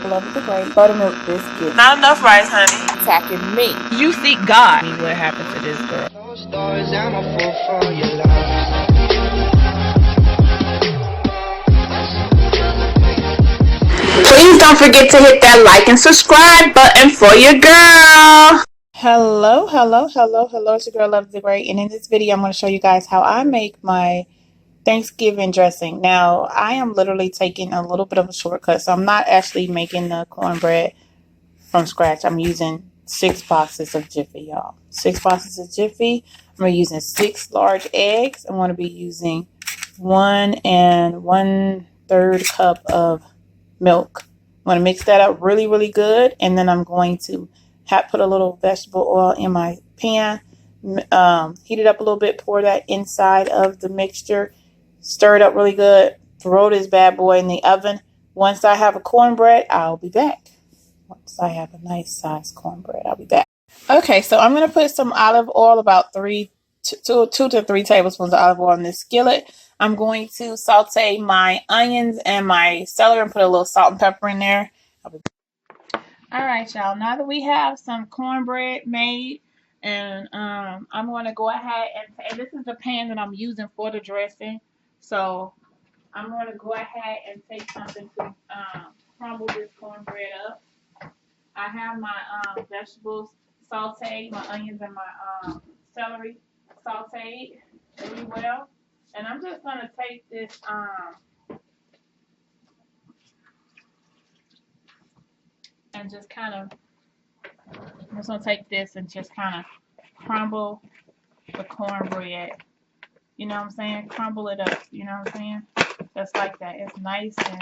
Sugar Love the Great. Buttermilk biscuit. Not enough rice, honey. Attacking me. You seek God. What happened to this girl? Please don't forget to hit that like and subscribe button for your girl. Hello. It's your girl Love the Great, and in this video I'm going to show you guys how I make my Thanksgiving dressing. Now, I am literally taking a little bit of a shortcut, so I'm not actually making the cornbread from scratch. I'm using 6 boxes of Jiffy, y'all. 6 boxes of Jiffy. I'm going to be using 6 large eggs. I'm going to be using 1 1/3 cup of milk. I'm going to mix that up really good, and then I'm going to put a little vegetable oil in my pan, heat it up a little bit, pour that inside of the mixture, stir it up really good, throw this bad boy in the oven. Once I have a cornbread, I'll be back. Once I have a nice sized cornbread, I'll be back. Okay, so I'm going to put some olive oil, about 2 to 3 tablespoons of olive oil in this skillet. I'm going to saute my onions and my celery and put a little salt and pepper in there. Alright, y'all, now that we have some cornbread made, and I'm going to go ahead and this is the pan that I'm using for the dressing. So I'm going to go ahead and take something to crumble this cornbread up. I have my vegetables sauteed, my onions and my celery sauteed really well. And I'm just going to take this and just kind of, I'm just going to take this and just kind of crumble the cornbread. You know what I'm saying? Crumble it up. You know what I'm saying? Just like that. It's nice and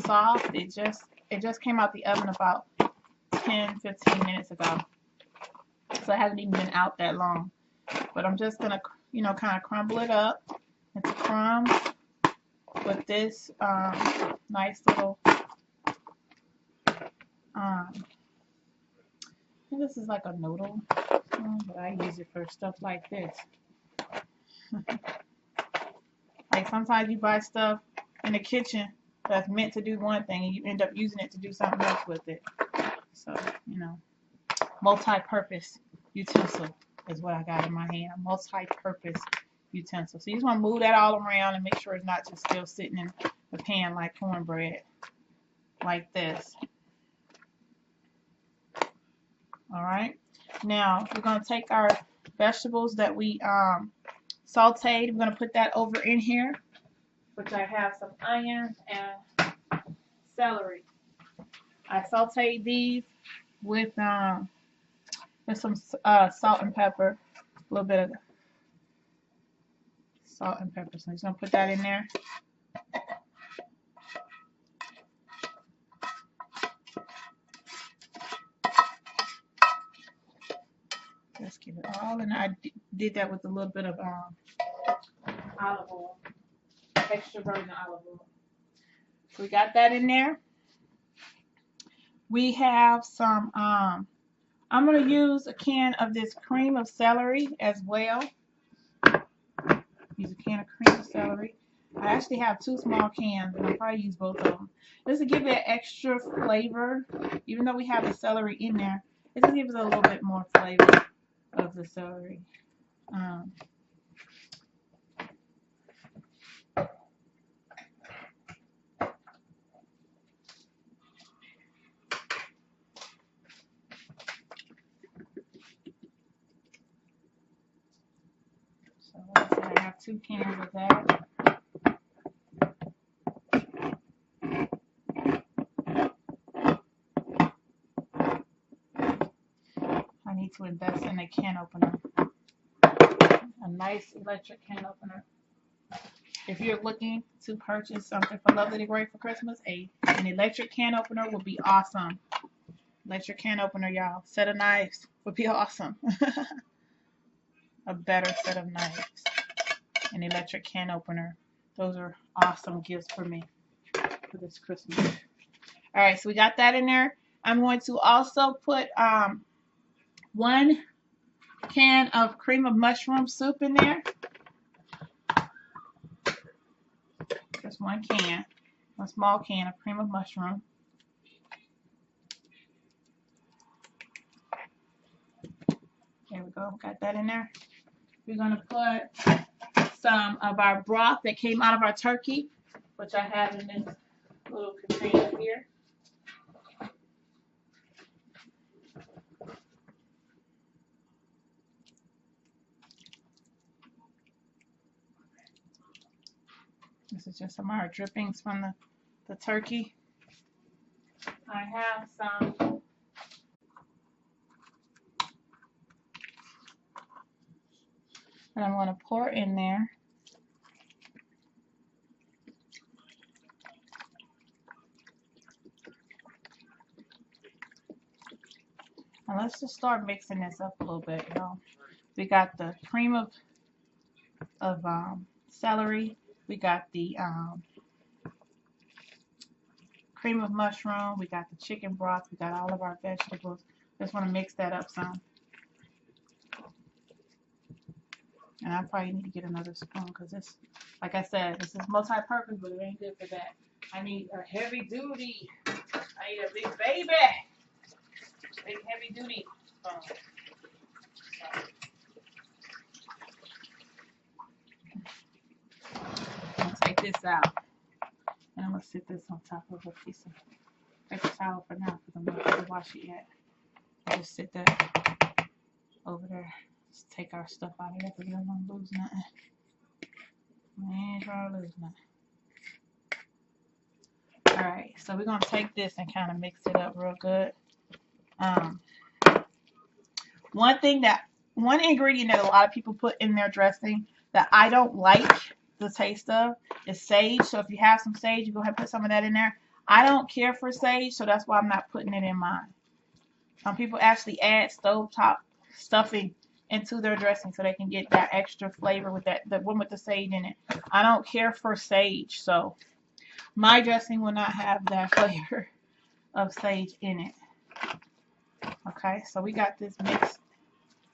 soft. It just came out the oven about 10-15 minutes ago. So it hasn't even been out that long. But I'm just going to, you know, kind of crumble it up into crumbs with this nice little, this is like a noodle, but I use it for stuff like this. Like sometimes you buy stuff in the kitchen that's meant to do one thing and you end up using it to do something else with it. So, you know, multi-purpose utensil is what I got in my hand. A multi-purpose utensil. So you just want to move that all around and make sure it's not just still sitting in the pan like cornbread, like this. Alright, now we're going to take our vegetables that we sauteed. We're going to put that over in here, which I have some onions and celery. I sauteed these with some salt and pepper, a little bit of salt and pepper. So I'm just going to put that in there. Let's get it all, and I did that with a little bit of olive oil, extra virgin olive oil. So we got that in there. We have some, I'm going to use a can of this cream of celery as well. Use a can of cream of celery. I actually have 2 small cans, and I'll probably use both of them. This will give it extra flavor, even though we have the celery in there. It just gives it a little bit more flavor of the celery. So like I said, I have 2 cans of that. I need to invest in a can opener. A nice electric can opener. If you're looking to purchase something for Lovely the Great for Christmas, an electric can opener would be awesome. Electric can opener, y'all. Set of knives would be awesome. A better set of knives. An electric can opener. Those are awesome gifts for me for this Christmas. Alright, so we got that in there. I'm going to also put 1 can of cream of mushroom soup in there. Just 1 can. 1 small can of cream of mushroom. There we go. Got that in there. We're going to put some of our broth that came out of our turkey, which I have in this little container here. This is just some of our drippings from the turkey. I have some that I'm going to pour in there. And let's just start mixing this up a little bit, y'all. We got the cream of celery. We got the cream of mushroom. We got the chicken broth. We got all of our vegetables. Just want to mix that up some. And I probably need to get another spoon because this, like I said, this is multi-purpose, but it ain't good for that. I need a heavy duty. I need a big baby. Big heavy duty spoon. I'm going to take this out. And I'm going to sit this on top of a piece of paper towel for now because I'm not going to wash it yet. I'll just sit that over there. Just take our stuff out of here because we don't want to lose nothing. We ain't trying to lose nothing. Alright, so we're going to take this and kind of mix it up real good. One ingredient that a lot of people put in their dressing that I don't like the taste of is sage. So if you have some sage, you go ahead and put some of that in there. I don't care for sage, so that's why I'm not putting it in mine. Some people actually add stovetop stuffing into their dressing so they can get that extra flavor with the one with the sage in it. I don't care for sage, so my dressing will not have that flavor of sage in it. Okay, so we got this mixed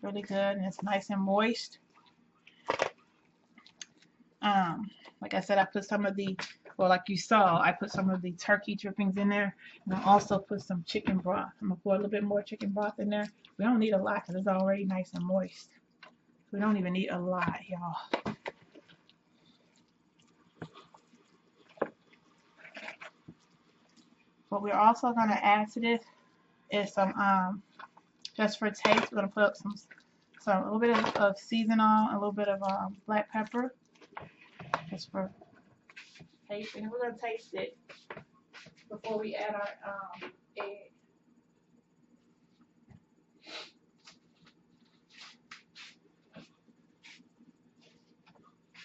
really good and it's nice and moist. Like I said, I put some of the, well, like you saw, I put some of the turkey drippings in there, and I also put some chicken broth. I'm gonna pour a little bit more chicken broth in there. We don't need a lot because it's already nice and moist. We don't even need a lot, y'all. What we're also gonna add to this is some, just for taste, we're gonna put up a little bit of seasoning, a little bit of black pepper, just for taste, and we're gonna taste it before we add our egg.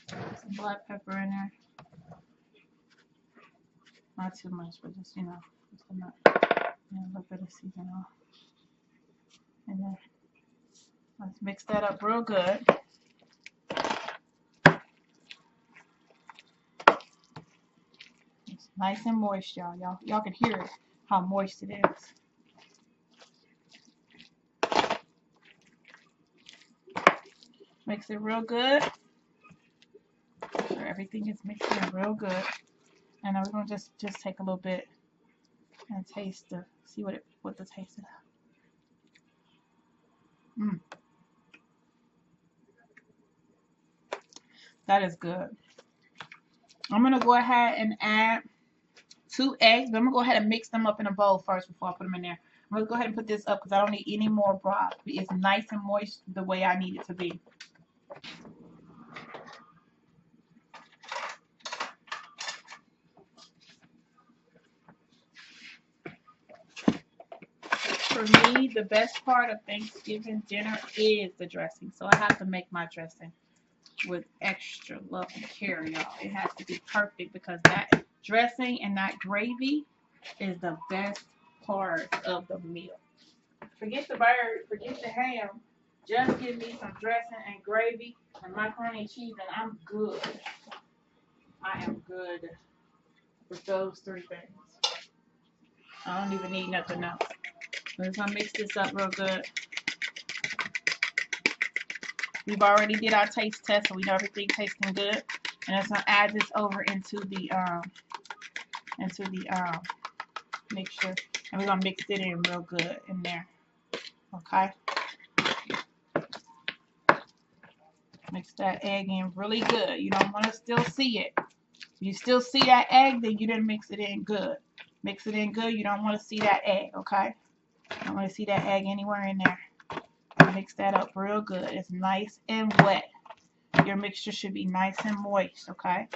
Some black pepper in there. Not too much, but just, you know, just enough. And a little bit of seasoning in there. Let's mix that up real good. It's nice and moist, y'all. Y'all can hear it, how moist it is. Mix it real good. Make sure everything is mixed in real good. And then we're gonna just take a little bit and taste see what the taste is. That is good. I'm gonna go ahead and add 2 eggs, but I'm gonna go ahead and mix them up in a bowl first before I put them in there. I'm gonna go ahead and put this up because I don't need any more broth. It's nice and moist the way I need it to be. For me, the best part of Thanksgiving dinner is the dressing. So I have to make my dressing with extra love and care, y'all. It has to be perfect because that dressing and that gravy is the best part of the meal. Forget the bird, forget the ham. Just give me some dressing and gravy and macaroni and cheese and I'm good. I am good with those 3 things. I don't even need nothing else. We're just gonna mix this up real good. We've already did our taste test, so we know everything tasting good. And I'm gonna add this over into the mixture, and we're gonna mix it in real good in there. Okay. Mix that egg in really good. You don't want to still see it. If you still see that egg, then you didn't mix it in good. Mix it in good. You don't want to see that egg, okay? You don't want to see that egg anywhere in there. Mix that up real good. It's nice and wet. Your mixture should be nice and moist, okay?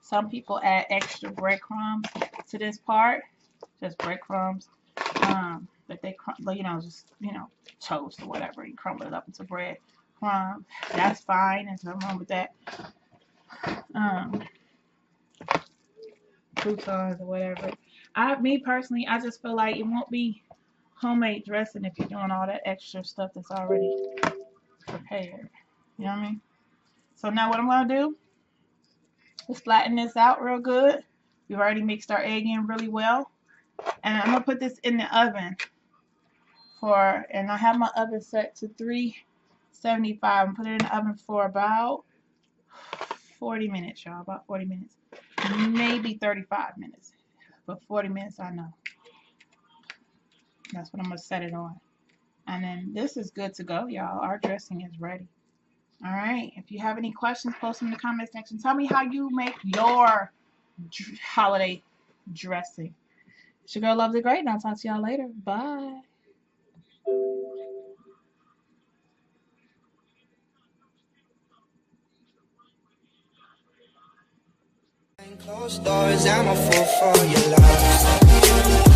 Some people add extra breadcrumbs to this part, just breadcrumbs. But they, toast or whatever. You crumble it up into bread crumbs. That's fine. There's nothing wrong with that. Croutons or whatever. Me personally, I just feel like it won't be homemade dressing if you're doing all that extra stuff that's already prepared. You know what I mean? So now what I'm going to do is flatten this out real good. We've already mixed our egg in really well. And I'm going to put this in the oven and I have my oven set to 375. I'm putting it in the oven for about 40 minutes, y'all. About 40 minutes. Maybe 35 minutes. But 40 minutes, I know. That's what I'm going to set it on. And then this is good to go, y'all. Our dressing is ready. All right. If you have any questions, post them in the comment section. Tell me how you make your holiday dressing. It's your girl, Love the Great, and I'll talk to y'all later. Bye. Closed doors, I'm a fool for your love.